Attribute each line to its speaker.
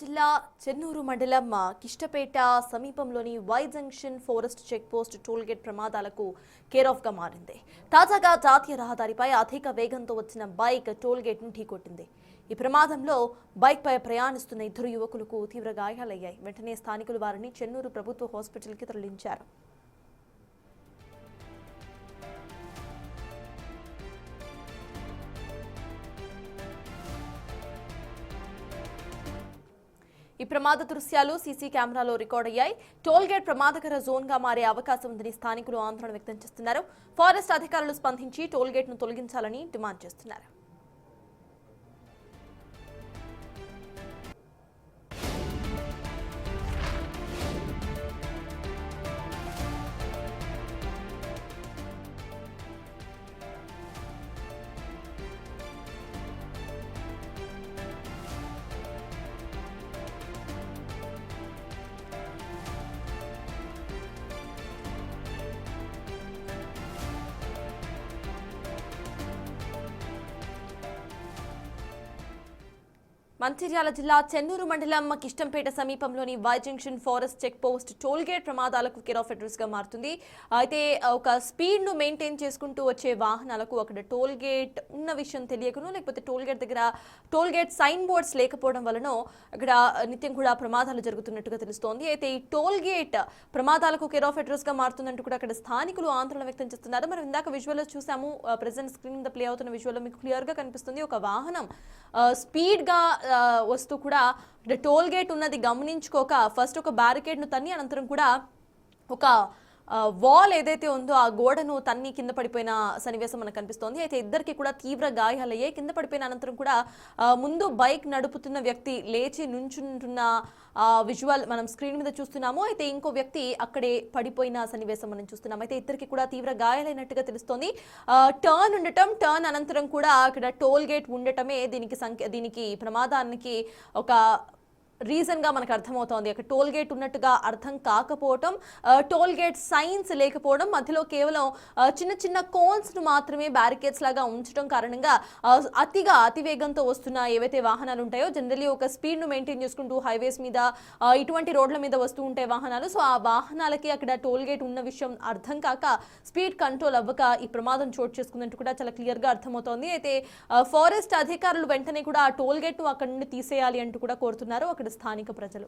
Speaker 1: జిల్లా చెన్నూరు మండలం కిష్టపేట సమీపంలోని Y junction forest check post tollgate ప్రమాదాలకు కేర్ ఆఫ్ గా మారింది. తాజాగా జాతీయ రహదారిపై అధిక వేగంతో వచ్చిన బైక్ టోల్గేట్ ను ఢీకొట్టింది. ఈ ప్రమాదంలో బైక్ పై ప్రయాణిస్తున్న ఇద్దరు యువకులకు తీవ్ర గాయాలయ్యాయి. వెంటనే స్థానికులు వారిని చెన్నూరు ప్రభుత్వ హాస్పిటల్కి తరలించారు. ఈ ప్రమాద దృశ్యాలు సీసీ కెమెరాలో రికార్డ్ అయ్యాయి. టోల్గేట్ ప్రమాదకర జోన్ గా మారే అవకాశం ఉందని స్థానికులు ఆందోళన వ్యక్తం చేస్తున్నారు. ఫారెస్ట్ అధికారులు స్పందించి టోల్గేట్ ను తొలగించాలని డిమాండ్ చేస్తున్నారు. మంచిర్యాల జిల్లా చెన్నూరు మండలం కిష్టంపేట సమీపంలోని Y junction forest check post tollgate ప్రమాదాలకు కేర్ ఆఫ్ అడ్రస్ గా మారుతుంది. అయితే ఒక స్పీడ్ ను మెయింటైన్ చేసుకుంటూ వచ్చే వాహనాలకు అక్కడ టోల్గేట్ ఉన్న విషయం తెలియకను, లేకపోతే టోల్గేట్ దగ్గర టోల్గేట్ సైన్ బోర్డ్స్ లేకపోవడం వలన అక్కడ నిత్యం కూడా ప్రమాదాలు జరుగుతున్నట్టుగా తెలుస్తోంది. అయితే ఈ టోల్గేట్ ప్రమాదాలకు కేర్ ఆఫ్ అడ్రస్ గా మారుతుందంటూ కూడా అక్కడ స్థానికులు ఆందోళన వ్యక్తం చేస్తున్నారు. మనం ఇందాక విజువల్ చూసాము, ప్రెసెంట్ స్క్రీన్ మీద ప్లే అవుతున్న విజువల్ మీకు క్లియర్ గా కనిపిస్తుంది. ఒక వాహనం స్పీడ్ గా వస్తూ కూడా టోల్ గేట్ ఉన్నది గమనించుకోక ఫస్ట్ ఒక బ్యారికేడ్ ను తన్ని అనంతరం కూడా ఒక వాల్ ఏదైతే ఉందో ఆ గోడను తన్ని కింద పడిపోయిన సన్నివేశం మనకు కనిపిస్తోంది. అయితే ఇద్దరికి కూడా తీవ్ర గాయాలయ్యాయి. కింద పడిపోయిన అనంతరం కూడా ముందు బైక్ నడుపుతున్న వ్యక్తి లేచి నుంచుంటున్న విజువల్ మనం స్క్రీన్ మీద చూస్తున్నాము. అయితే ఇంకో వ్యక్తి అక్కడే పడిపోయిన సన్నివేశం మనం చూస్తున్నాం. అయితే ఇద్దరికి కూడా తీవ్ర గాయాలైనట్టుగా తెలుస్తోంది. టర్న్ అనంతరం కూడా అక్కడ టోల్ గేట్ ఉండటమే దీనికి ప్రమాదానికి ఒక రీజన్ గా మనకు అర్థమవుతోంది. అక్కడ టోల్ గేట్ ఉన్నట్టుగా అర్థం కాకపోవటం, టోల్ గేట్ సైన్స్ లేకపోవడం, మధ్యలో కేవలం చిన్న చిన్న కోన్స్ ను మాత్రమే బ్యారికేడ్స్ లాగా ఉంచడం కారణంగా అతివేగంతో వస్తున్న ఏవైతే వాహనాలు ఉంటాయో, జనరల్లీ ఒక స్పీడ్ ను మెయింటైన్ చేసుకుంటూ హైవేస్ మీద ఇటువంటి రోడ్ల మీద వస్తూ ఉంటాయి వాహనాలు. సో ఆ వాహనాలకి అక్కడ టోల్ గేట్ ఉన్న విషయం అర్థం కాక స్పీడ్ కంట్రోల్ అవ్వక ఈ ప్రమాదం చోటు చేసుకున్నట్టు కూడా చాలా క్లియర్ గా అర్థమవుతోంది. అయితే ఫారెస్ట్ అధికారులు వెంటనే కూడా ఆ టోల్ గేట్ ను అక్కడ నుండి తీసేయాలి అంటూ కూడా కోరుతున్నారు అక్కడ స్థానిక ప్రజలు.